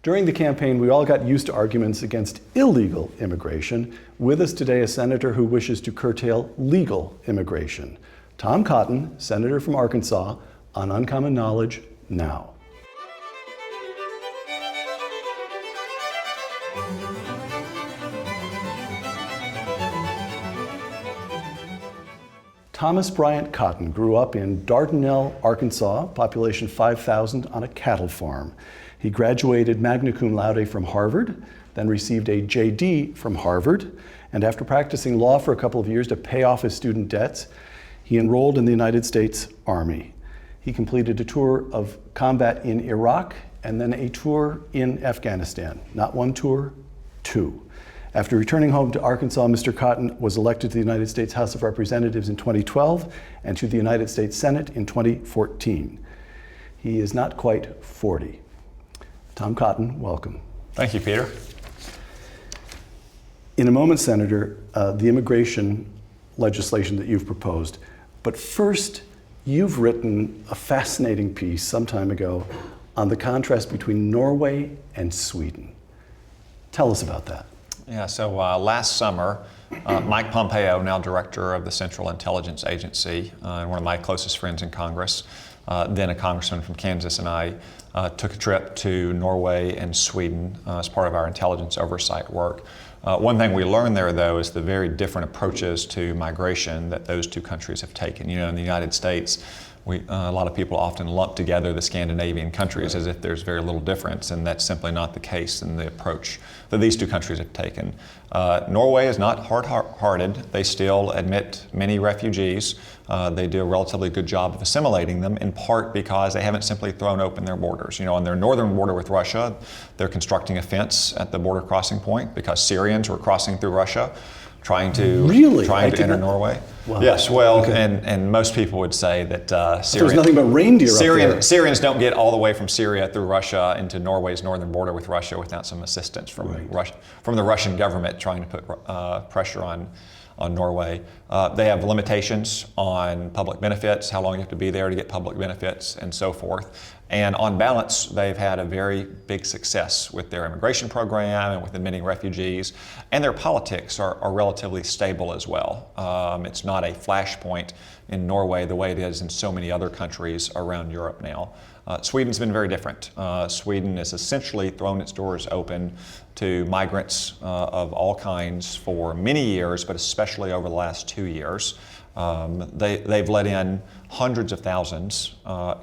During the campaign, we all got used to arguments against illegal immigration. With us today, a senator who wishes to curtail legal immigration. Tom Cotton, senator from Arkansas, on Uncommon Knowledge now. Thomas Bryant Cotton grew up in Dardanelle, Arkansas, population 5,000, on a cattle farm. He graduated magna cum laude from Harvard, then received a JD from Harvard, and after practicing law for a couple of years to pay off his student debts, he enrolled in the United States Army. He completed a tour of combat in Iraq and then a tour in Afghanistan. Not one tour, two. After returning home to Arkansas, Mr. Cotton was elected to the United States House of Representatives in 2012 and to the United States Senate in 2014. He is not quite 40. Tom Cotton, welcome. Thank you, Peter. In a moment, Senator, the immigration legislation that you've proposed. But first, you've written a fascinating piece some time ago on the contrast between Norway and Sweden. Tell us about that. Yeah, so last summer, Mike Pompeo, now director of the Central Intelligence Agency, and one of my closest friends in Congress, then a congressman from Kansas, and I took a trip to Norway and Sweden as part of our intelligence oversight work. One thing we learned there, though, is the very different approaches to migration that those two countries have taken. You know, in the United States, a lot of people often lump together the Scandinavian countries as if there's very little difference, and that's simply not the case in the approach that these two countries have taken. Norway is not hard-hearted. They still admit many refugees. They do a relatively good job of assimilating them, in part because they haven't simply thrown open their borders. You know, on their northern border with Russia, they're constructing a fence at the border crossing point because Syrians were crossing through Russia, trying to enter Norway. Wow. Yes, well, okay. and most people would say that there's nothing but reindeer up there. Syrians don't get all the way from Syria through Russia into Norway's northern border with Russia without some assistance from Russia, from the Russian government trying to put pressure on Norway. They have limitations on public benefits, how long you have to be there to get public benefits, and so forth. And on balance, they've had a very big success with their immigration program and with admitting refugees. And their politics are relatively stable as well. It's not a flashpoint in Norway the way it is in so many other countries around Europe now. Sweden's been very different. Sweden has essentially thrown its doors open to migrants of all kinds for many years, but especially over the last 2 years. They've let in hundreds of thousands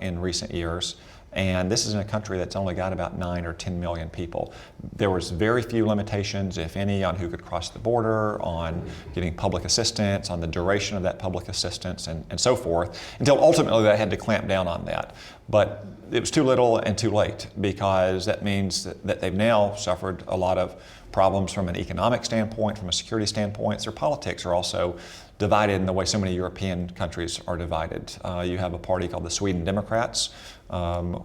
in recent years. And this is in a country that's only got about 9 or 10 million people. There was very few limitations, if any, on who could cross the border, on getting public assistance, on the duration of that public assistance, and so forth, until ultimately they had to clamp down on that. But it was too little and too late, because that means that they've now suffered a lot of problems from an economic standpoint, from a security standpoint. Their politics are also divided in the way so many European countries are divided. You have a party called the Sweden Democrats,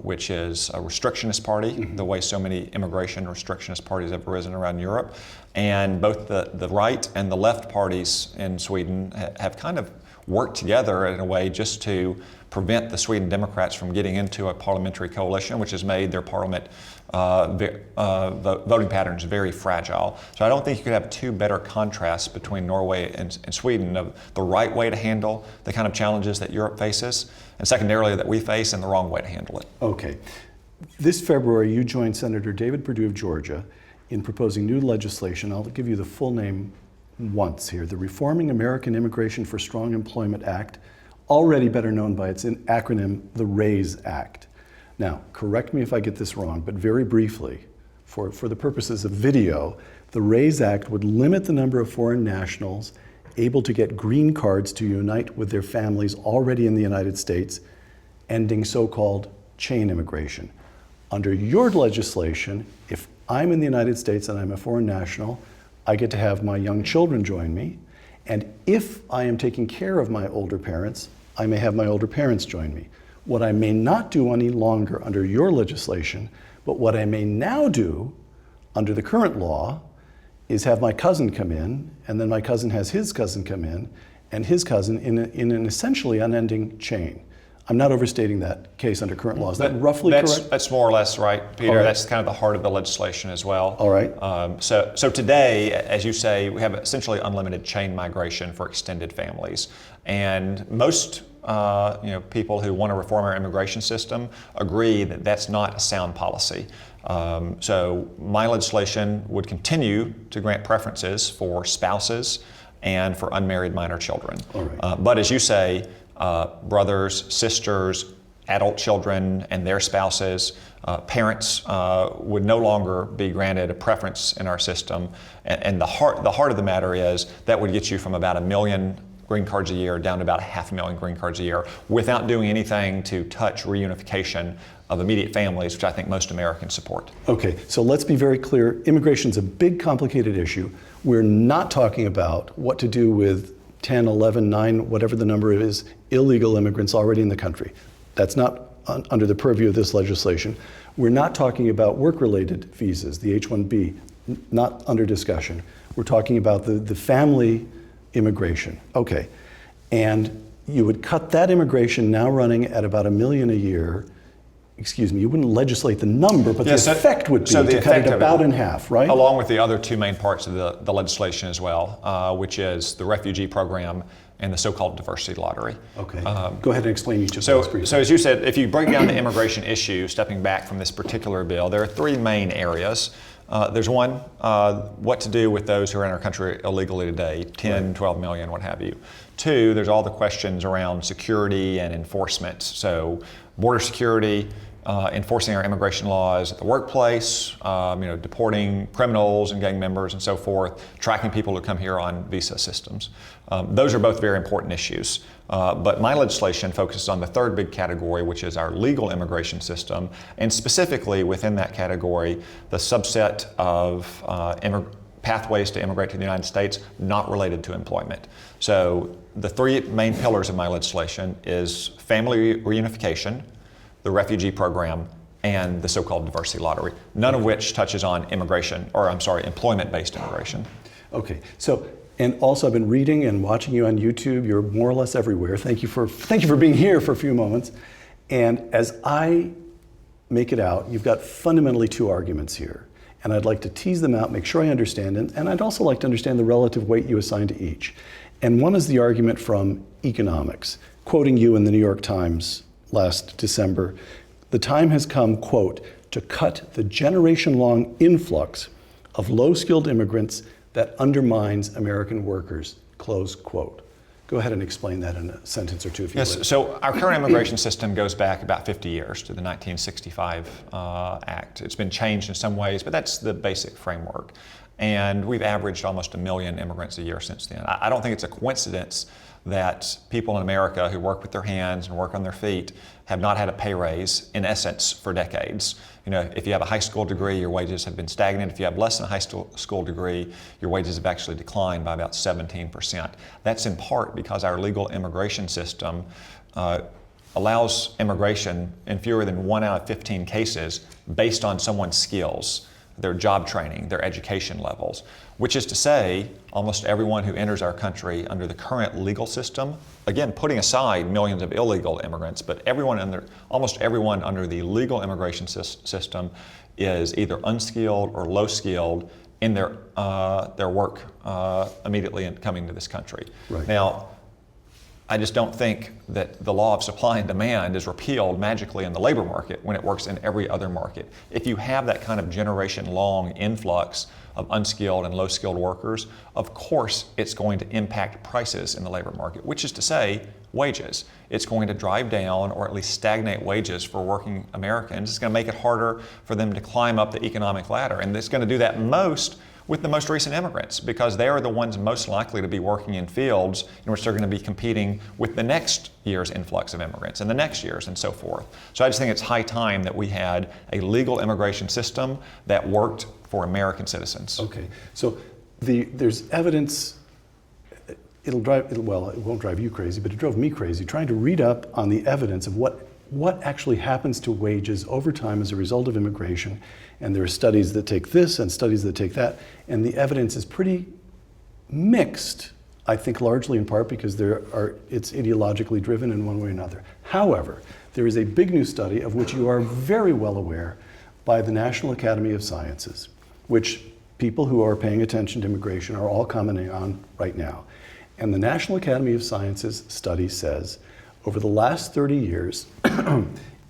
which is a restrictionist party, the way so many immigration restrictionist parties have arisen around Europe. And both the right and the left parties in Sweden have kind of worked together in a way just to prevent the Sweden Democrats from getting into a parliamentary coalition, which has made their parliament voting patterns very fragile. So I don't think you could have two better contrasts between Norway and Sweden of the right way to handle the kind of challenges that Europe faces, and secondarily that we face, and the wrong way to handle it. Okay. This February, you joined Senator David Perdue of Georgia in proposing new legislation. I'll give you the full name once here. The Reforming American Immigration for Strong Employment Act, already better known by its acronym, the RAISE Act. Now, correct me if I get this wrong, but very briefly, for the purposes of video, the RAISE Act would limit the number of foreign nationals able to get green cards to unite with their families already in the United States, ending so-called chain immigration. Under your legislation, if I'm in the United States and I'm a foreign national, I get to have my young children join me, and if I am taking care of my older parents, I may have my older parents join me. What I may not do any longer under your legislation, but what I may now do under the current law is have my cousin come in, and then my cousin has his cousin come in, and his cousin in an essentially unending chain. I'm not overstating that case under current law. Is that roughly correct? That's more or less right, Peter. All right. That's kind of the heart of the legislation as well. All right. So today, as you say, we have essentially unlimited chain migration for extended families. And most people who want to reform our immigration system agree that that's not a sound policy. So my legislation would continue to grant preferences for spouses and for unmarried minor children. All right. But as you say, brothers, sisters, adult children, and their spouses, parents would no longer be granted a preference in our system. And the heart of the matter is that would get you from about 1 million green cards a year down to about 500,000 green cards a year without doing anything to touch reunification of immediate families, which I think most Americans support. Okay, so let's be very clear. Immigration's a big, complicated issue. We're not talking about what to do with 10, 11, 9, whatever the number is, illegal immigrants already in the country. That's not under the purview of this legislation. We're not talking about work-related visas, the H-1B, not under discussion. We're talking about the family immigration. Okay, and you would cut that immigration now running at about 1 million a year. Excuse me, you wouldn't legislate the number, but the effect would be to cut it about in half, right? Along with the other two main parts of the legislation as well, which is the refugee program and the so-called diversity lottery. Okay, go ahead and explain each of those, please. So as you said, if you break down the immigration issue, stepping back from this particular bill, there are 3 main areas. There's one, what to do with those who are in our country illegally today, 10, 12 million, what have you. 2, there's all the questions around security and enforcement. So border security, enforcing our immigration laws at the workplace, deporting criminals and gang members and so forth, tracking people who come here on visa systems. Those are both very important issues. But my legislation focuses on the third big category, which is our legal immigration system, and specifically within that category, the subset of pathways to immigrate to the United States not related to employment. So the 3 main pillars of my legislation is family reunification, the refugee program, and the so-called diversity lottery, none of which touches on employment-based immigration. Okay, so, and also I've been reading and watching you on YouTube. You're more or less everywhere. Thank you for being here for a few moments. And as I make it out, you've got fundamentally 2 arguments here. And I'd like to tease them out, make sure I understand, and I'd also like to understand the relative weight you assign to each. And one is the argument from economics. Quoting you in the New York Times last December, the time has come, quote, to cut the generation-long influx of low-skilled immigrants that undermines American workers, close quote. Go ahead and explain that in a sentence or two if you would. Yes, so our current immigration system goes back about 50 years to the 1965 Act. It's been changed in some ways, but that's the basic framework. And we've averaged almost 1 million immigrants a year since then. I don't think it's a coincidence that people in America who work with their hands and work on their feet have not had a pay raise, in essence, for decades. If you have a high school degree, your wages have been stagnant. If you have less than a high school degree, your wages have actually declined by about 17%. That's in part because our legal immigration system allows immigration in fewer than 1 out of 15 cases based on someone's skills, their job training, their education levels, which is to say almost everyone who enters our country under the current legal system, again, putting aside millions of illegal immigrants, but almost everyone under the legal immigration system is either unskilled or low skilled in their work immediately in coming to this country. Right. Now, I just don't think that the law of supply and demand is repealed magically in the labor market when it works in every other market. If you have that kind of generation-long influx of unskilled and low-skilled workers, of course it's going to impact prices in the labor market, which is to say wages. It's going to drive down or at least stagnate wages for working Americans. It's going to make it harder for them to climb up the economic ladder, and it's going to do that most with the most recent immigrants, because they are the ones most likely to be working in fields in which they're going to be competing with the next year's influx of immigrants and the next year's and so forth. So I just think it's high time that we had a legal immigration system that worked for American citizens. Okay, so there's evidence, it won't drive you crazy, but it drove me crazy, trying to read up on the evidence of what actually happens to wages over time as a result of immigration. And there are studies that take this and studies that take that, and the evidence is pretty mixed I think largely in part because it's ideologically driven in one way or another. However, there is a big new study of which you are very well aware by the National Academy of Sciences, which people who are paying attention to immigration are all commenting on right now. And the National Academy of Sciences study says, over the last 30 years,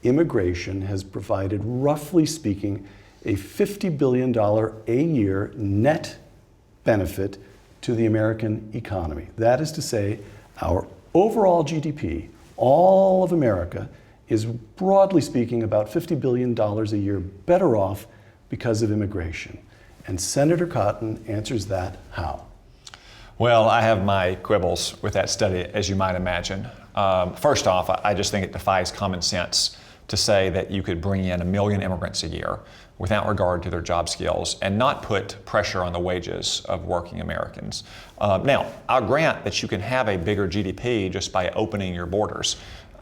immigration has provided, roughly speaking, a $50 billion a year net benefit to the American economy. That is to say, our overall GDP, all of America, is broadly speaking about $50 billion a year better off because of immigration. And Senator Cotton answers that how? Well, I have my quibbles with that study, as you might imagine. First off, I just think it defies common sense to say that you could bring in 1 million immigrants a year without regard to their job skills and not put pressure on the wages of working Americans. Now, I'll grant that you can have a bigger GDP just by opening your borders.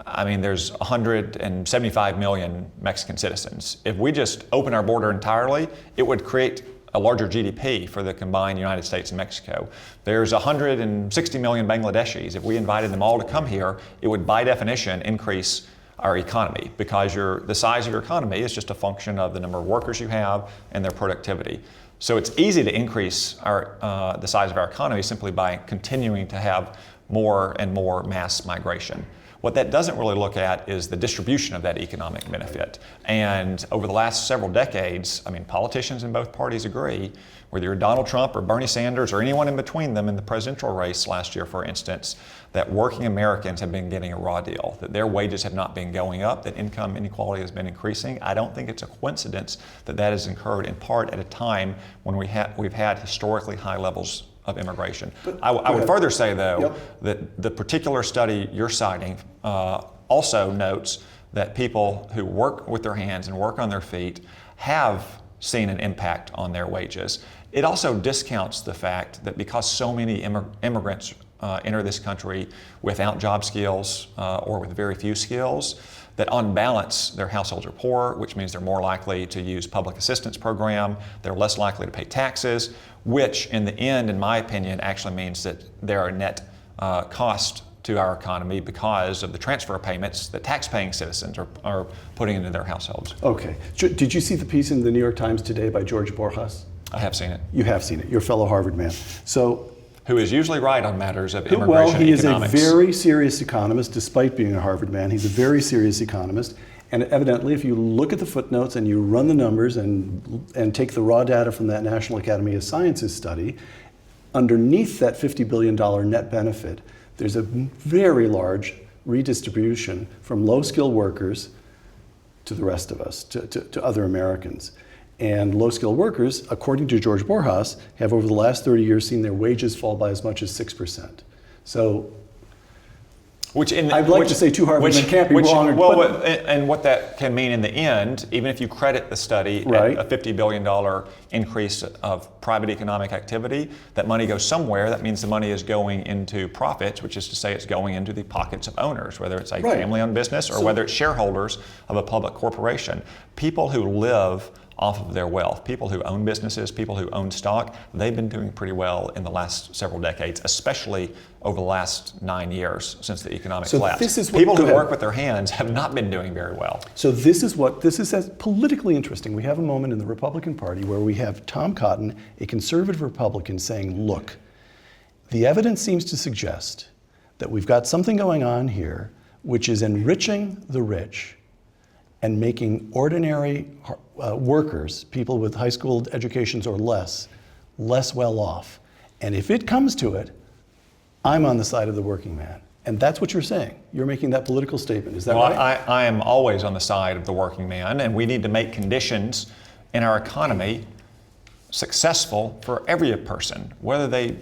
I mean, there's 175 million Mexican citizens. If we just open our border entirely, it would create a larger GDP for the combined United States and Mexico. There's 160 million Bangladeshis. If we invited them all to come here, it would by definition increase our economy, because the size of your economy is just a function of the number of workers you have and their productivity. So it's easy to increase the size of our economy simply by continuing to have more and more mass migration. What that doesn't really look at is the distribution of that economic benefit. And over the last several decades, I mean, politicians in both parties agree, whether you're Donald Trump or Bernie Sanders or anyone in between them in the presidential race last year, for instance, that working Americans have been getting a raw deal, that their wages have not been going up, that income inequality has been increasing. I don't think it's a coincidence that that has occurred in part at a time when we've had historically high levels of immigration. I would further say, though, that the particular study you're citing also notes that people who work with their hands and work on their feet have seen an impact on their wages. It also discounts the fact that because so many immigrants enter this country without job skills or with very few skills, that on balance, their households are poor, which means they're more likely to use public assistance program, they're less likely to pay taxes, which in the end, in my opinion, actually means that there are net cost to our economy because of the transfer payments that tax-paying citizens are putting into their households. Okay. Did you see the piece in the New York Times today by George Borjas? I have seen it. You have seen it. You're a fellow Harvard man. Who is usually right on matters of immigration well, he economics. is a very serious economist, despite being a Harvard man. He's a very serious economist. And evidently, if you look at the footnotes and you run the numbers and take the raw data from that National Academy of Sciences study, underneath that $50 billion net benefit, there's a very large redistribution from low-skilled workers to the rest of us, to other Americans. And low-skilled workers, according to George Borjas, have over the last 30 years seen their wages fall by as much as 6%. So I'd like to say two Harvard men can't be wrong. And what that can mean in the end, even if you credit the study at a $50 billion increase of private economic activity, that money goes somewhere. That means the money is going into profits, which is to say it's going into the pockets of owners, whether it's a family-owned business or whether it's shareholders of a public corporation. People who live off of their wealth. People who own businesses, people who own stock, they've been doing pretty well in the last several decades, especially over the last 9 years since the economic collapse. People who work with their hands have not been doing very well. So this is politically interesting. We have a moment in the Republican Party where we have Tom Cotton, a conservative Republican, saying, look, the evidence seems to suggest that we've got something going on here which is enriching the rich and making ordinary workers, people with high school educations or less well off. And if it comes to it, I'm on the side of the working man. And that's what you're saying. You're making that political statement. Is that right? I am always on the side of the working man, and we need to make conditions in our economy successful for every person, whether they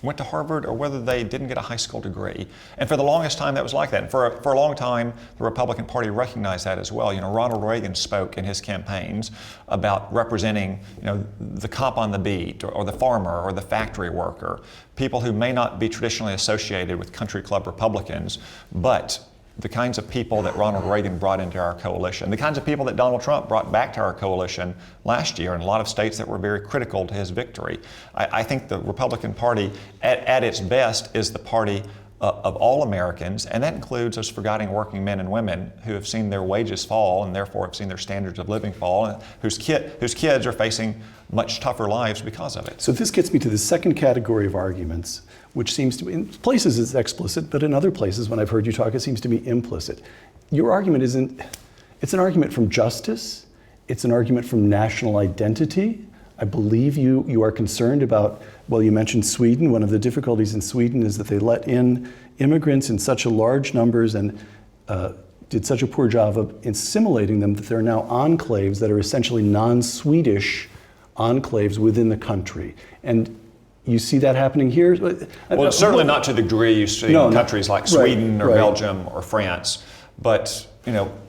went to Harvard or whether they didn't get a high school degree. And for the longest time, that was like that. And for a long time, the Republican Party recognized that as well. You know, Ronald Reagan spoke in his campaigns about representing, the cop on the beat or the farmer or the factory worker, people who may not be traditionally associated with country club Republicans, but the kinds of people that Ronald Reagan brought into our coalition, the kinds of people that Donald Trump brought back to our coalition last year in a lot of states that were very critical to his victory. I think the Republican Party at its best is the party of all Americans, and that includes those forgotten working men and women who have seen their wages fall and therefore have seen their standards of living fall, and whose kids are facing much tougher lives because of it. So this gets me to the second category of arguments, which seems to be, in places it's explicit, but in other places when I've heard you talk, it seems to be implicit. Your argument it's an argument from justice, it's an argument from national identity. I believe you are concerned about, well, you mentioned Sweden. One of the difficulties in Sweden is that they let in immigrants in such a large numbers and did such a poor job of assimilating them that there are now enclaves that are essentially non-Swedish enclaves within the country. And you see that happening here? Well, certainly not to the degree you see in countries like Sweden or Belgium or France. But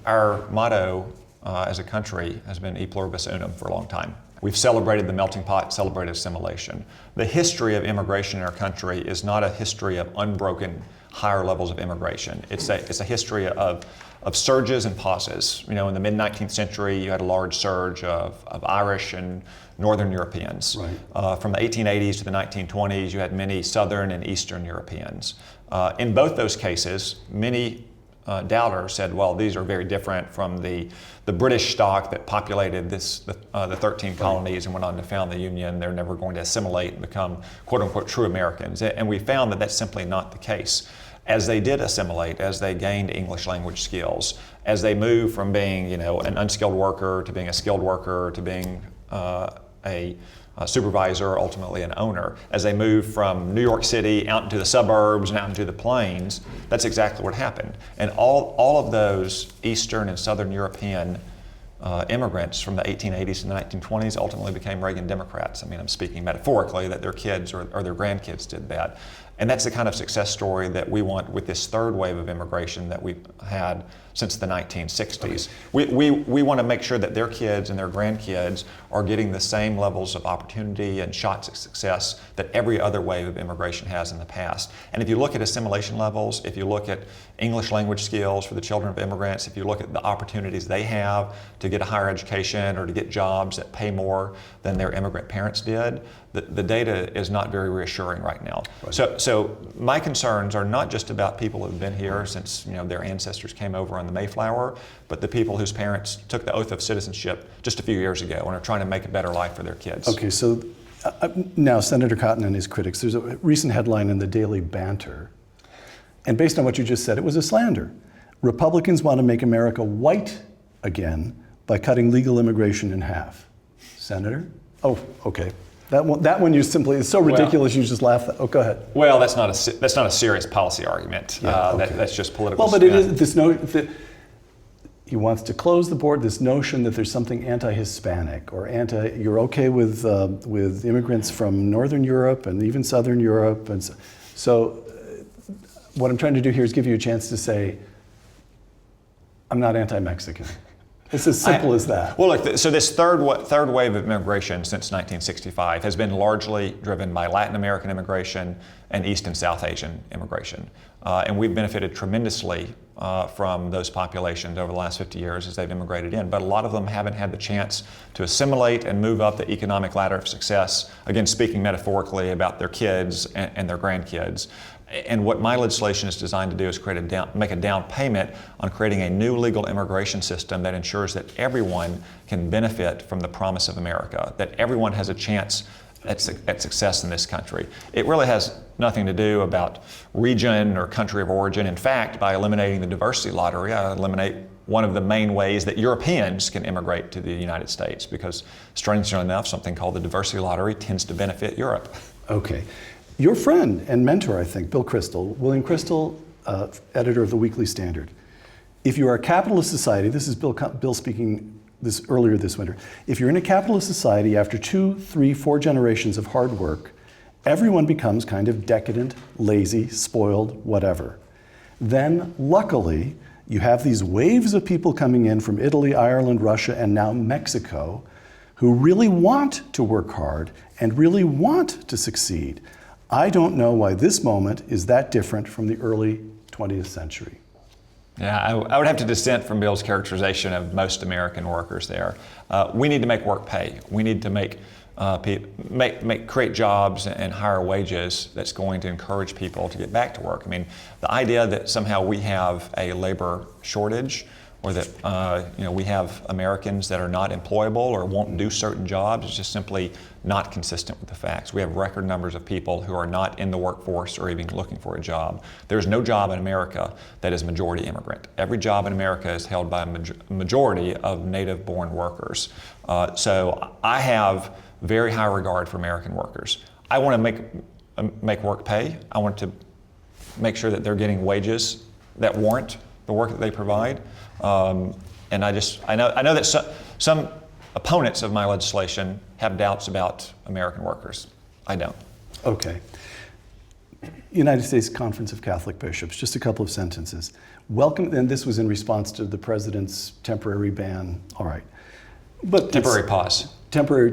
our motto as a country has been E pluribus unum for a long time. We've celebrated the melting pot, celebrated assimilation. The history of immigration in our country is not a history of unbroken higher levels of immigration. It's a history of surges and pauses. In the mid-19th century, you had a large surge of Irish and Northern Europeans. Right. From the 1880s to the 1920s, you had many Southern and Eastern Europeans. In both those cases, many doubters said, well, these are very different from the British stock that populated the 13 colonies and went on to found the Union. They're never going to assimilate and become quote-unquote true Americans. And we found that that's simply not the case. As they did assimilate, as they gained English language skills, as they moved from being an unskilled worker to being a skilled worker to being a supervisor, ultimately an owner, as they moved from New York City out into the suburbs and out into the plains, that's exactly what happened. And all of those Eastern and Southern European immigrants from the 1880s to the 1920s ultimately became Reagan Democrats. I mean, I'm speaking metaphorically that their kids or their grandkids did that. And that's the kind of success story that we want with this third wave of immigration that we've had since the 1960s. We want to make sure that their kids and their grandkids are getting the same levels of opportunity and shots at success that every other wave of immigration has in the past. And if you look at assimilation levels, if you look at English language skills for the children of immigrants, if you look at the opportunities they have to get a higher education or to get jobs that pay more than their immigrant parents did, the data is not very reassuring right now. Right. So my concerns are not just about people who have been here since their ancestors came over on the Mayflower, but the people whose parents took the oath of citizenship just a few years ago and are trying to make a better life for their kids. Okay, so now Senator Cotton and his critics, there's a recent headline in the Daily Banter, and based on what you just said, it was a slander. Republicans want to make America white again by cutting legal immigration in half. Senator? Oh, okay. That one you simply, it's so ridiculous you just laugh. Oh, go ahead. Well, that's not a serious policy argument. Yeah, okay. That's just political. Well, but it is this he wants to close the board. This notion that there's something anti-Hispanic or you're okay with immigrants from Northern Europe and even Southern Europe, and so what I'm trying to do here is give you a chance to say, I'm not anti-Mexican. It's as simple as that. Well, look, so this third wave of immigration since 1965 has been largely driven by Latin American immigration and East and South Asian immigration. And we've benefited tremendously from those populations over the last 50 years as they've immigrated in. But a lot of them haven't had the chance to assimilate and move up the economic ladder of success, again, speaking metaphorically about their kids and their grandkids. And what my legislation is designed to do is make a down payment on creating a new legal immigration system that ensures that everyone can benefit from the promise of America, that everyone has a chance at success in this country. It really has nothing to do about region or country of origin. In fact, by eliminating the diversity lottery, I eliminate one of the main ways that Europeans can immigrate to the United States, because strangely enough, something called the diversity lottery tends to benefit Europe. Okay. Your friend and mentor, I think, William Kristol, editor of the Weekly Standard. If you are a capitalist society, this is Bill speaking earlier this winter. If you're in a capitalist society, after 2, 3, 4 generations of hard work, everyone becomes kind of decadent, lazy, spoiled, whatever. Then, luckily, you have these waves of people coming in from Italy, Ireland, Russia, and now Mexico, who really want to work hard and really want to succeed. I don't know why this moment is that different from the early 20th century. Yeah, I would have to dissent from Bill's characterization of most American workers there. We need to make work pay. We need to create jobs and higher wages that's going to encourage people to get back to work. I mean, the idea that somehow we have a labor shortage, or that we have Americans that are not employable or won't do certain jobs is just simply not consistent with the facts. We have record numbers of people who are not in the workforce or even looking for a job. There's no job in America that is majority immigrant. Every job in America is held by a majority of native-born workers. So I have very high regard for American workers. I want to make work pay. I want to make sure that they're getting wages that warrant the work that they provide. And I know that some opponents of my legislation have doubts about American workers. I don't. Okay. United States Conference of Catholic Bishops, just a couple of sentences. Welcome, and this was in response to the president's temporary ban. All right. But temporary pause. Temporary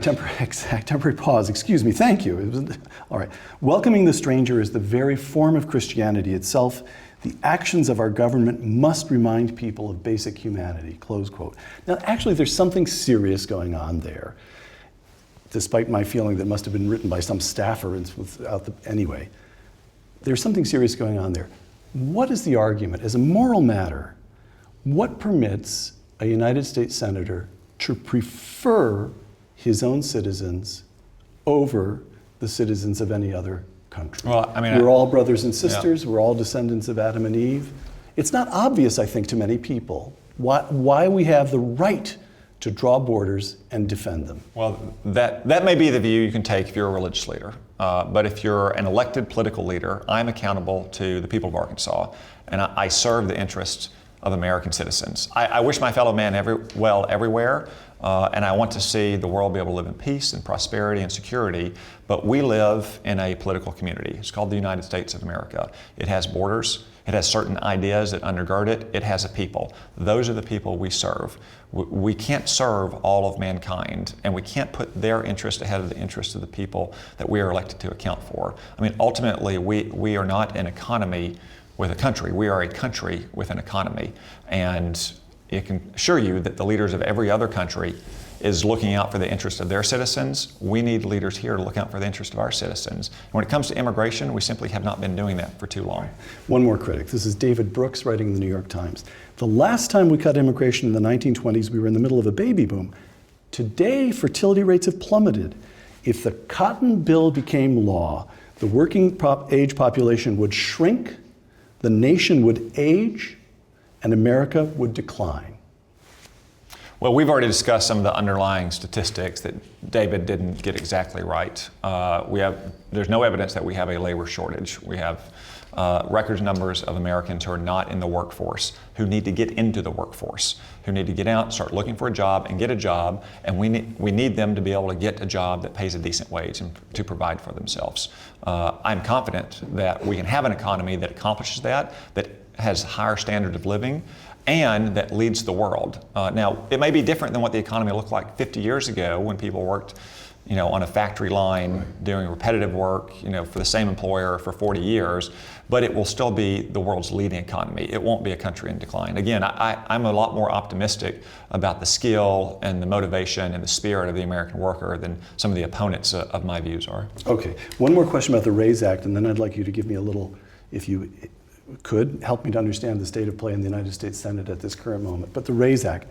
pause, excuse me, thank you. All right. Welcoming the stranger is the very form of Christianity itself. The actions of our government must remind people of basic humanity, close quote. Now, actually, there's something serious going on there, despite my feeling that must have been written by some staffer anyway. There's something serious going on there. What is the argument? As a moral matter, what permits a United States senator to prefer his own citizens over the citizens of any other country? Well, I mean, we're all brothers and sisters. Yeah. We're all descendants of Adam and Eve. It's not obvious, I think, to many people why we have the right to draw borders and defend them. Well, that may be the view you can take if you're a religious leader. But if you're an elected political leader, I'm accountable to the people of Arkansas, and I serve the interests of American citizens. I wish my fellow man well everywhere, and I want to see the world be able to live in peace and prosperity and security, but we live in a political community. It's called the United States of America. It has borders. It has certain ideas that undergird it. It has a people. Those are the people we serve. We can't serve all of mankind, and we can't put their interest ahead of the interest of the people that we are elected to account for. I mean, ultimately, we are not an economy with a country. We are a country with an economy. And it can assure you that the leaders of every other country is looking out for the interest of their citizens. We need leaders here to look out for the interest of our citizens. And when it comes to immigration, we simply have not been doing that for too long. One more critic. This is David Brooks writing in the New York Times. The last time we cut immigration in the 1920s, we were in the middle of a baby boom. Today, fertility rates have plummeted. If the Cotton Bill became law, the working age population would shrink, the nation would age, and America would decline. Well, we've already discussed some of the underlying statistics that David didn't get exactly right. There's no evidence that we have a labor shortage. We have record numbers of Americans who are not in the workforce, who need to get into the workforce, who need to get out, start looking for a job and get a job, and we need them to be able to get a job that pays a decent wage and to provide for themselves. I'm confident that we can have an economy that accomplishes that has higher standard of living, and that leads the world. Now, it may be different than what the economy looked like 50 years ago when people worked on a factory line doing repetitive work for the same employer for 40 years, but it will still be the world's leading economy. It won't be a country in decline. Again, I'm a lot more optimistic about the skill and the motivation and the spirit of the American worker than some of the opponents of my views are. Okay, one more question about the RAISE Act, and then I'd like you to give me a little, if you could help me to understand the state of play in the United States Senate at this current moment. But the RAISE Act,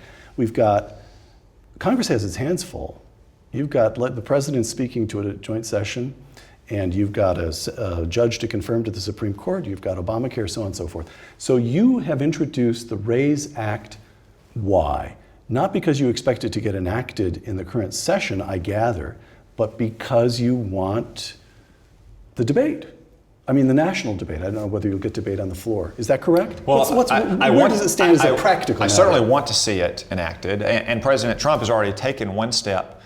Congress has its hands full. You've got the president speaking to a joint session, and you've got a judge to confirm to the Supreme Court, you've got Obamacare, so on and so forth. So you have introduced the RAISE Act. Why? Not because you expect it to get enacted in the current session, I gather, but because you want the debate. I mean, the national debate. I don't know whether you'll get debate on the floor. Is that correct? Well, where does it stand as a practical matter? I certainly want to see it enacted, and President Trump has already taken one step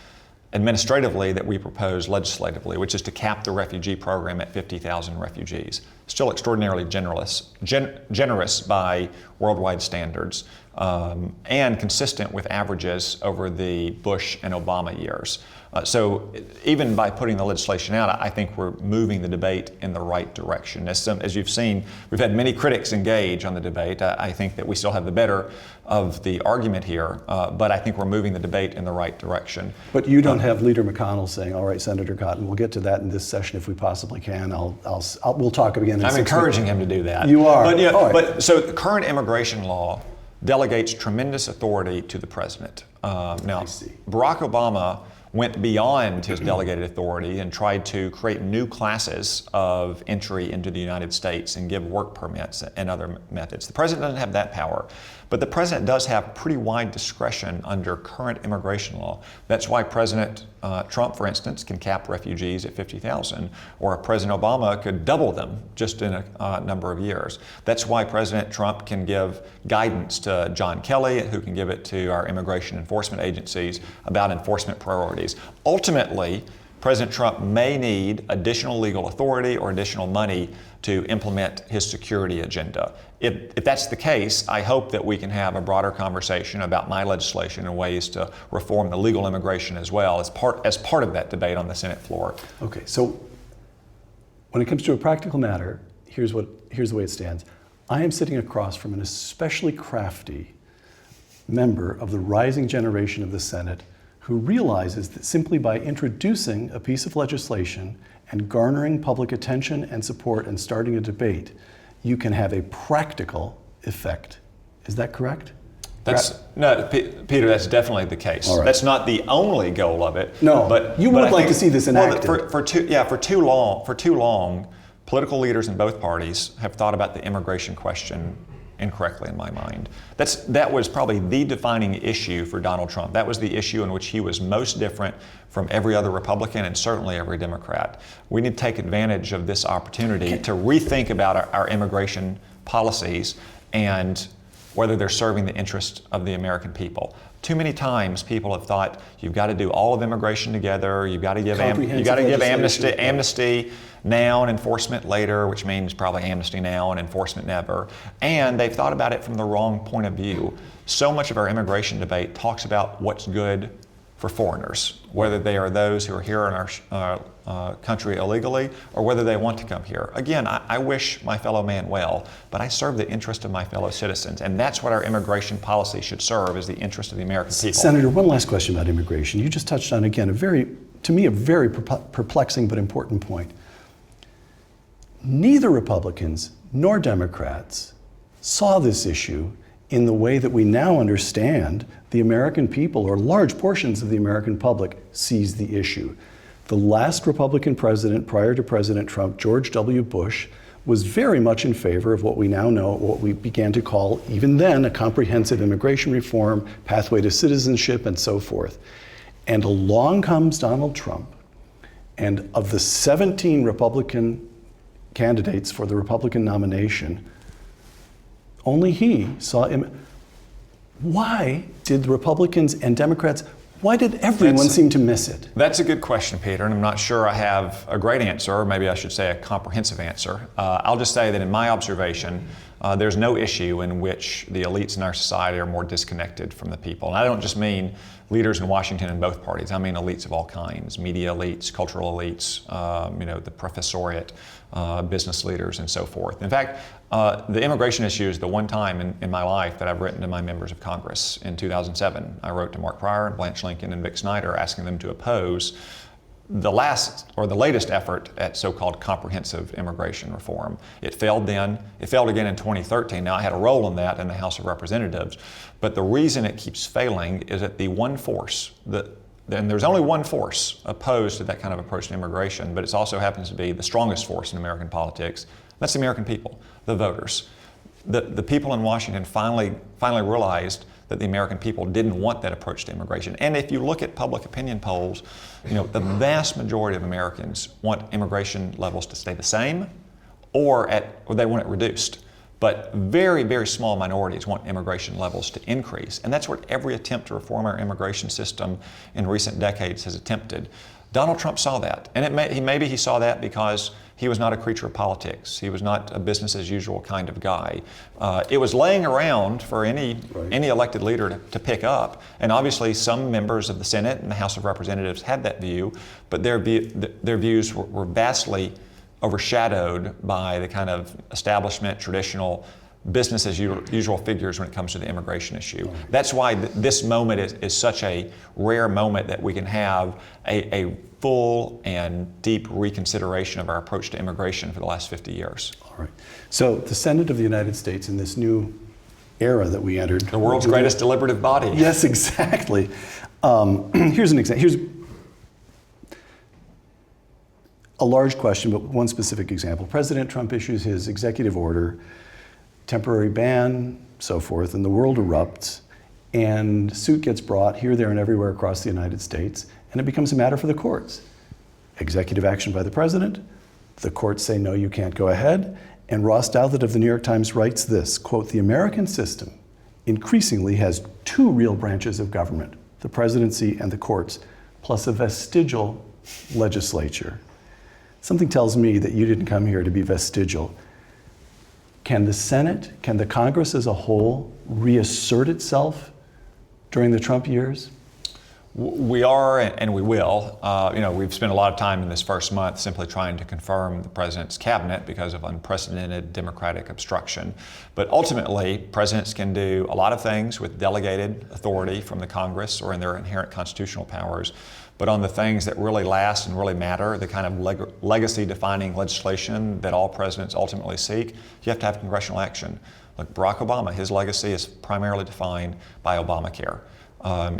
administratively that we propose legislatively, which is to cap the refugee program at 50,000 refugees. still extraordinarily generous by worldwide standards, and consistent with averages over the Bush and Obama years. So even by putting the legislation out, I think we're moving the debate in the right direction. As you've seen, we've had many critics engage on the debate. I think that we still have the better of the argument here, but I think we're moving the debate in the right direction. But you don't have Leader McConnell saying, all right, Senator Cotton, we'll get to that in this session if we possibly can. We'll talk again in I'm 6 weeks. encouraging him to do that. You are. But, Right. but so the current immigration law delegates tremendous authority to the president. Now, Barack Obama went beyond his delegated authority and tried to create new classes of entry into the United States and give work permits and other methods. The president doesn't have that power, but the president does have pretty wide discretion under current immigration law. That's why President Trump, for instance, can cap refugees at 50,000, or President Obama could double them just in a number of years. That's why President Trump can give guidance to John Kelly, who can give it to our immigration enforcement agencies about enforcement priorities. Ultimately, President Trump may need additional legal authority or additional money to implement his security agenda. If that's the case, I hope that we can have a broader conversation about my legislation and ways to reform the legal immigration as well as part of that debate on the Senate floor. Okay, so when it comes to a practical matter, here's the way it stands. I am sitting across from an especially crafty member of the rising generation of the Senate who realizes that simply by introducing a piece of legislation and garnering public attention and support and starting a debate, you can have a practical effect. Is that correct? Peter, that's definitely the case. Right. That's not the only goal of it. No, but you would like to see this enacted. Well, for too long, political leaders in both parties have thought about the immigration question incorrectly in my mind. That was probably the defining issue for Donald Trump. That was the issue in which he was most different from every other Republican and certainly every Democrat. We need to take advantage of this opportunity to rethink about our immigration policies and whether they're serving the interest of the American people. Too many times people have thought you've got to do all of immigration together, you've got to give amnesty now and enforcement later, which means probably amnesty now and enforcement never. And they've thought about it from the wrong point of view. So much of our immigration debate talks about what's good for foreigners, whether they are those who are here in our country illegally or whether they want to come here. Again, I wish my fellow man well, but I serve the interest of my fellow citizens, and that's what our immigration policy should serve, is the interest of the American people. Senator, one last question about immigration. You just touched on, again, to me, a very perplexing but important point. Neither Republicans nor Democrats saw this issue in the way that we now understand the American people, or large portions of the American public, sees the issue. The last Republican president prior to President Trump, George W. Bush, was very much in favor of what we now know, what we began to call, even then, a comprehensive immigration reform, pathway to citizenship, and so forth. And along comes Donald Trump, and of the 17 Republican candidates for the Republican nomination, only he saw him. Why did the Republicans and Democrats, why did everyone seem to miss it? That's a good question, Peter, and I'm not sure I have a great answer, or maybe I should say a comprehensive answer. I'll just say that in my observation, there's no issue in which the elites in our society are more disconnected from the people. And I don't just mean leaders in Washington in both parties. I mean elites of all kinds, media elites, cultural elites, the professoriate, business leaders, and so forth. In fact, the immigration issue is the one time in my life that I've written to my members of Congress. In 2007, I wrote to Mark Pryor, Blanche Lincoln, and Vic Snyder asking them to oppose the latest effort at so-called comprehensive immigration reform. It failed then. It failed again in 2013. Now, I had a role in that in the House of Representatives, but the reason it keeps failing is that the one force and there's only one force opposed to that kind of approach to immigration, but it also happens to be the strongest force in American politics. That's the American people, the voters. The people in Washington finally realized that the American people didn't want that approach to immigration. And if you look at public opinion polls, the vast majority of Americans want immigration levels to stay the same or they want it reduced. But very, very small minorities want immigration levels to increase. And that's what every attempt to reform our immigration system in recent decades has attempted. Donald Trump saw that. And maybe he saw that because he was not a creature of politics. He was not a business as usual kind of guy. It was laying around for any elected leader to pick up, and obviously some members of the Senate and the House of Representatives had that view, but their views were vastly overshadowed by the kind of establishment, traditional business as usual figures when it comes to the immigration issue. That's why this moment is such a rare moment that we can have a full and deep reconsideration of our approach to immigration for the last 50 years. All right. So the Senate of the United States in this new era that we entered. The world's greatest deliberative body. Yes, exactly. Here's an example. Here's a large question, but one specific example. President Trump issues his executive order, temporary ban, so forth, and the world erupts, and suit gets brought here, there, and everywhere across the United States, and it becomes a matter for the courts. Executive action by the president, the courts say, no, you can't go ahead, and Ross Douthat of the New York Times writes this, quote, "The American system increasingly has two real branches of government, the presidency and the courts, plus a vestigial legislature." Something tells me that you didn't come here to be vestigial. Can the Senate, can the Congress as a whole reassert itself during the Trump years? We are, and we will. We've spent a lot of time in this first month simply trying to confirm the president's cabinet because of unprecedented Democratic obstruction. But ultimately, presidents can do a lot of things with delegated authority from the Congress or in their inherent constitutional powers. But on the things that really last and really matter, the kind of legacy-defining legislation that all presidents ultimately seek, you have to have congressional action. Like Barack Obama, his legacy is primarily defined by Obamacare.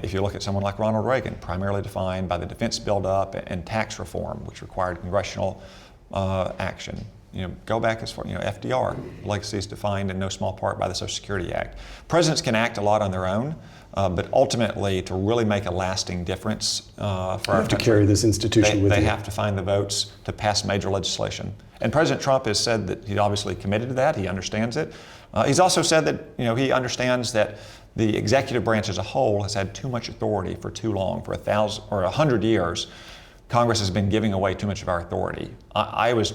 If you look at someone like Ronald Reagan, primarily defined by the defense buildup and tax reform, which required congressional action. Go back as far, FDR, legacy is defined in no small part by the Social Security Act. Presidents can act a lot on their own, but ultimately to really make a lasting difference for our country, have to carry this institution with you. They have to find the votes to pass major legislation. And President Trump has said that he's obviously committed to that, he understands it. He's also said that he understands that the executive branch as a whole has had too much authority for too long, for 1,000 or 100 years. Congress has been giving away too much of our authority. I was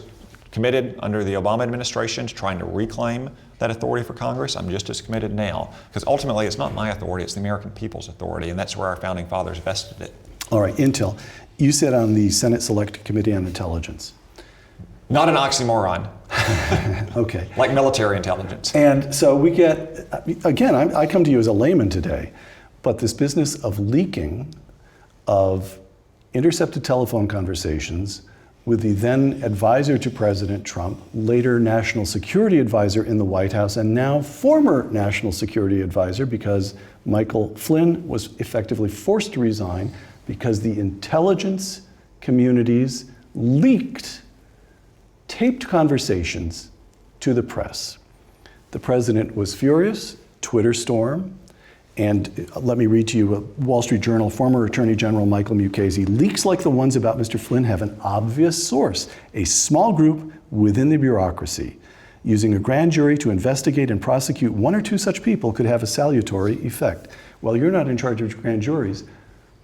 committed under the Obama administration to trying to reclaim that authority for Congress. I'm just as committed now, because ultimately it's not my authority, it's the American people's authority, and that's where our founding fathers vested it. All right, Intel. You sit on the Senate Select Committee on Intelligence. Not an oxymoron. Okay. Like military intelligence. And so we get, again, I come to you as a layman today, but this business of leaking of intercepted telephone conversations with the then advisor to President Trump, later national security advisor in the White House, and now former national security advisor, because Michael Flynn was effectively forced to resign because the intelligence communities leaked taped conversations to the press. The president was furious, Twitter storm, and let me read to you a Wall Street Journal, former Attorney General Michael Mukasey, "Leaks like the ones about Mr. Flynn have an obvious source, a small group within the bureaucracy. Using a grand jury to investigate and prosecute one or two such people could have a salutary effect." Well, you're not in charge of grand juries.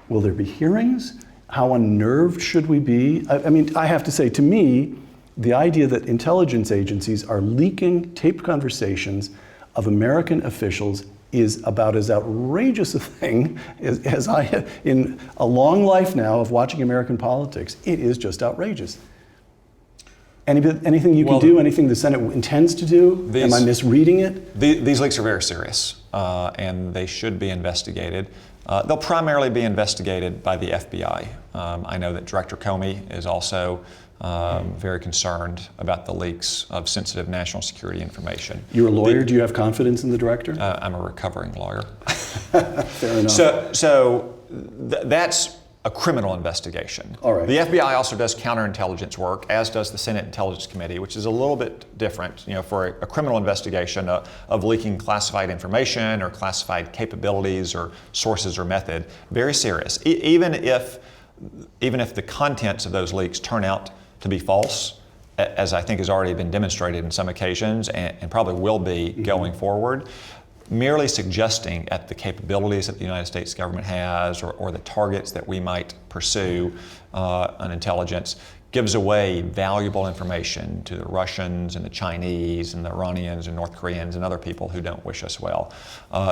Will there be hearings? How unnerved should we be? I mean, I have to say, to me, the idea that intelligence agencies are leaking taped conversations of American officials is about as outrageous a thing as I have in a long life now of watching American politics. It is just outrageous. Anything you can do, anything the Senate intends to do? Am I misreading it? These leaks are very serious, and they should be investigated. They'll primarily be investigated by the FBI. I know that Director Comey is also very concerned about the leaks of sensitive national security information. You're a lawyer. Do you have confidence in the director? I'm a recovering lawyer. Fair enough. That's a criminal investigation. All right. The FBI also does counterintelligence work, as does the Senate Intelligence Committee, which is a little bit different. For a criminal investigation of leaking classified information or classified capabilities or sources or method, very serious. Even if the contents of those leaks turn out to be false, as I think has already been demonstrated in some occasions and probably will be going forward, merely suggesting at the capabilities that the United States government has or the targets that we might pursue on intelligence gives away valuable information to the Russians and the Chinese and the Iranians and North Koreans and other people who don't wish us well.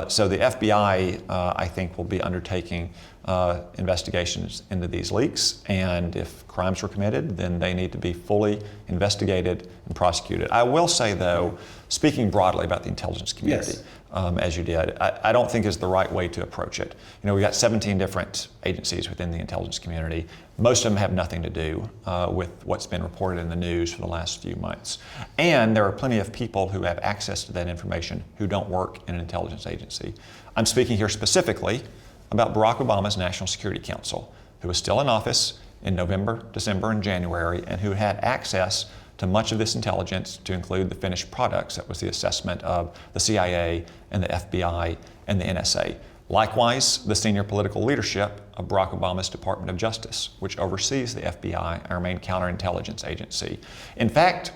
So the FBI, I think, will be undertaking investigations into these leaks, and if crimes were committed, then they need to be fully investigated and prosecuted. I will say, though, speaking broadly about the intelligence community, Yes. As you did, I don't think is the right way to approach it. You know, we've got 17 different agencies within the intelligence community. Most of them have nothing to do with what's been reported in the news for the last few months. And there are plenty of people who have access to that information who don't work in an intelligence agency. I'm speaking here specifically about Barack Obama's National Security Council, who was still in office in November, December, and January, and who had access to much of this intelligence, to include the finished products. That was the assessment of the CIA and the FBI and the NSA. Likewise, the senior political leadership of Barack Obama's Department of Justice, which oversees the FBI, our main counterintelligence agency. In fact,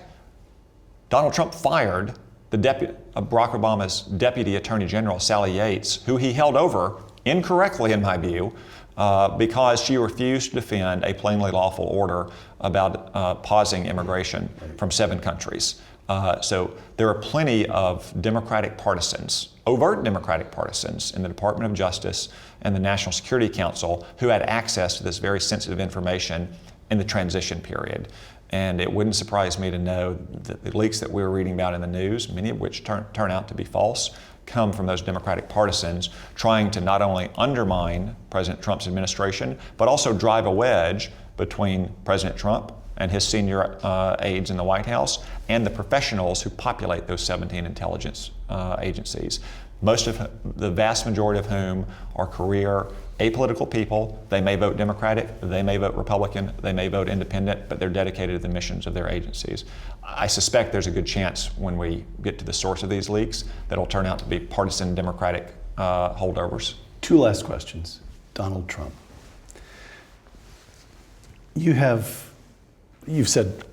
Donald Trump fired Barack Obama's Deputy Attorney General, Sally Yates, who he held over, incorrectly in my view, because she refused to defend a plainly lawful order about pausing immigration from 7 countries. So there are plenty of Democratic partisans, overt Democratic partisans in the Department of Justice and the National Security Council who had access to this very sensitive information in the transition period. And it wouldn't surprise me to know that the leaks that we're reading about in the news, many of which turn out to be false, come from those Democratic partisans trying to not only undermine President Trump's administration, but also drive a wedge between President Trump and his senior aides in the White House and the professionals who populate those 17 intelligence agencies. The vast majority of whom are career apolitical people. They may vote Democratic, they may vote Republican, they may vote independent, but they're dedicated to the missions of their agencies. I suspect there's a good chance when we get to the source of these leaks that it'll turn out to be partisan Democratic holdovers. 2 last questions. Donald Trump. You've said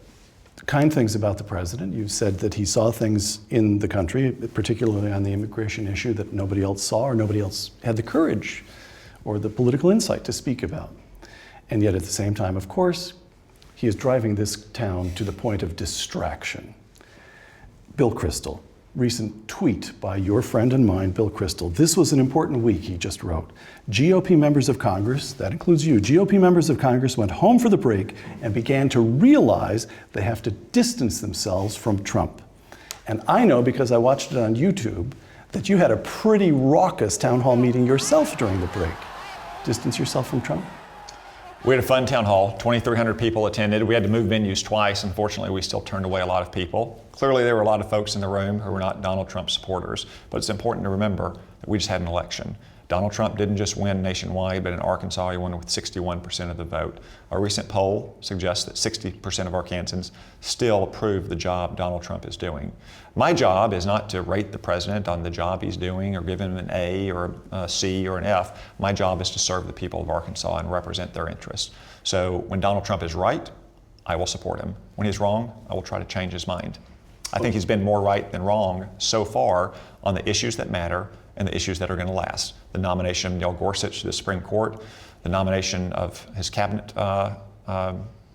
kind things about the president. You've said that he saw things in the country, particularly on the immigration issue, that nobody else saw or nobody else had the courage or the political insight to speak about. And yet at the same time, of course, he is driving this town to the point of distraction. Bill Kristol, recent tweet by your friend and mine, Bill Kristol. This was an important week, he just wrote. GOP members of Congress, that includes you, GOP members of Congress went home for the break and began to realize they have to distance themselves from Trump. And I know, because I watched it on YouTube, that you had a pretty raucous town hall meeting yourself during the break. Distance yourself from Trump? We had a fun town hall. 2,300 people attended. We had to move venues twice. Unfortunately, we still turned away a lot of people. Clearly, there were a lot of folks in the room who were not Donald Trump supporters, but it's important to remember that we just had an election. Donald Trump didn't just win nationwide, but in Arkansas, he won with 61% of the vote. A recent poll suggests that 60% of Arkansans still approve the job Donald Trump is doing. My job is not to rate the president on the job he's doing or give him an A or a C or an F. My job is to serve the people of Arkansas and represent their interests. So when Donald Trump is right, I will support him. When he's wrong, I will try to change his mind. I think he's been more right than wrong so far on the issues that matter and the issues that are going to last. The nomination of Neil Gorsuch to the Supreme Court, the nomination of his cabinet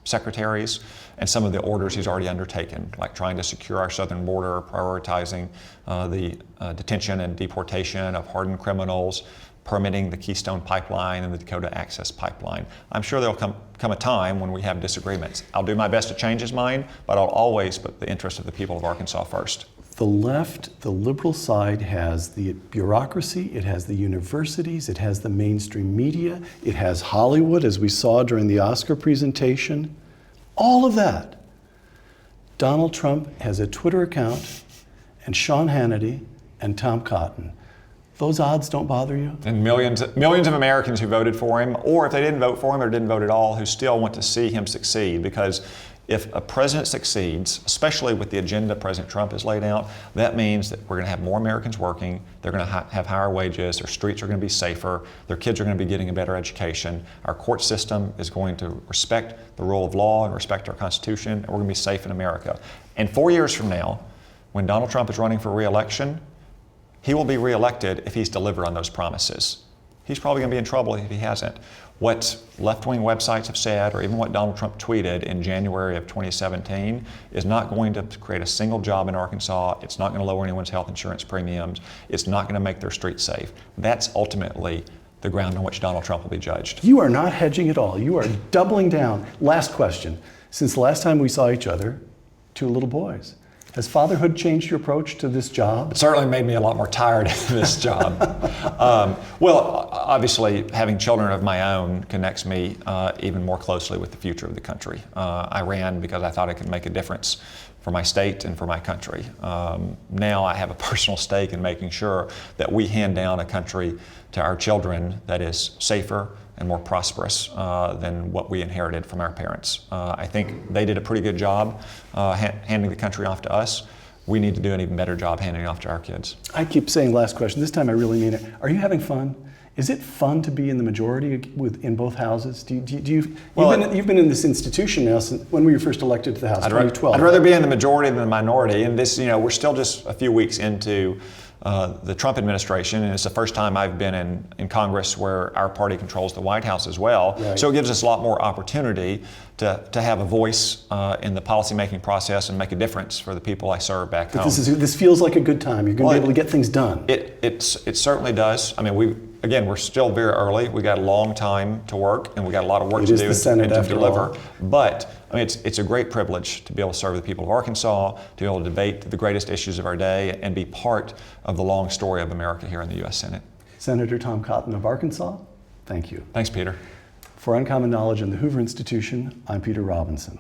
secretaries, and some of the orders he's already undertaken, like trying to secure our southern border, prioritizing the detention and deportation of hardened criminals, permitting the Keystone Pipeline and the Dakota Access Pipeline. I'm sure there'll come a time when we have disagreements. I'll do my best to change his mind, but I'll always put the interest of the people of Arkansas first. The left, the liberal side, has the bureaucracy, it has the universities, it has the mainstream media, it has Hollywood, as we saw during the Oscar presentation. All of that. Donald Trump has a Twitter account, and Sean Hannity and Tom Cotton. Those odds don't bother you? And millions of Americans who voted for him, or if they didn't vote for him or didn't vote at all, who still want to see him succeed, because if a president succeeds, especially with the agenda President Trump has laid out, that means that we're going to have more Americans working, they're going to have higher wages, their streets are going to be safer, their kids are going to be getting a better education, our court system is going to respect the rule of law and respect our Constitution, and we're going to be safe in America. And 4 years from now, when Donald Trump is running for re-election, he will be re-elected if he's delivered on those promises. He's probably going to be in trouble if he hasn't. what left-wing websites have said, or even what Donald Trump tweeted in January of 2017, is not going to create a single job in Arkansas. It's not going to lower anyone's health insurance premiums. It's not going to make their streets safe. That's ultimately the ground on which Donald Trump will be judged. You are not hedging at all. You are doubling down. Last question. Since the last time we saw each other, 2 little boys. Has fatherhood changed your approach to this job? It certainly made me a lot more tired of this job. Well, obviously, having children of my own connects me even more closely with the future of the country. I ran because I thought I could make a difference for my state and for my country. Now I have a personal stake in making sure that we hand down a country to our children that is safer and more prosperous than what we inherited from our parents. I think they did a pretty good job handing the country off to us. We need to do an even better job handing it off to our kids. I keep saying last question. This time I really mean it. Are you having fun? Is it fun to be in the majority in both houses? You've been in this institution now since when were you first elected to the House? 2012. I'd rather be in the majority than the minority. And this, we're still just a few weeks into the Trump administration, and it's the first time I've been in Congress where our party controls the White House as well. Right. So it gives us a lot more opportunity to have a voice in the policymaking process and make a difference for the people I serve back home. This feels like a good time. You're going to be able to get things done. It certainly does. I mean, we're still very early. We got a long time to work, and we got a lot of work to do and to deliver. But I mean, it's a great privilege to be able to serve the people of Arkansas, to be able to debate the greatest issues of our day, and be part of the long story of America here in the U.S. Senate. Senator Tom Cotton of Arkansas, thank you. Thanks, Peter. For Uncommon Knowledge and the Hoover Institution, I'm Peter Robinson.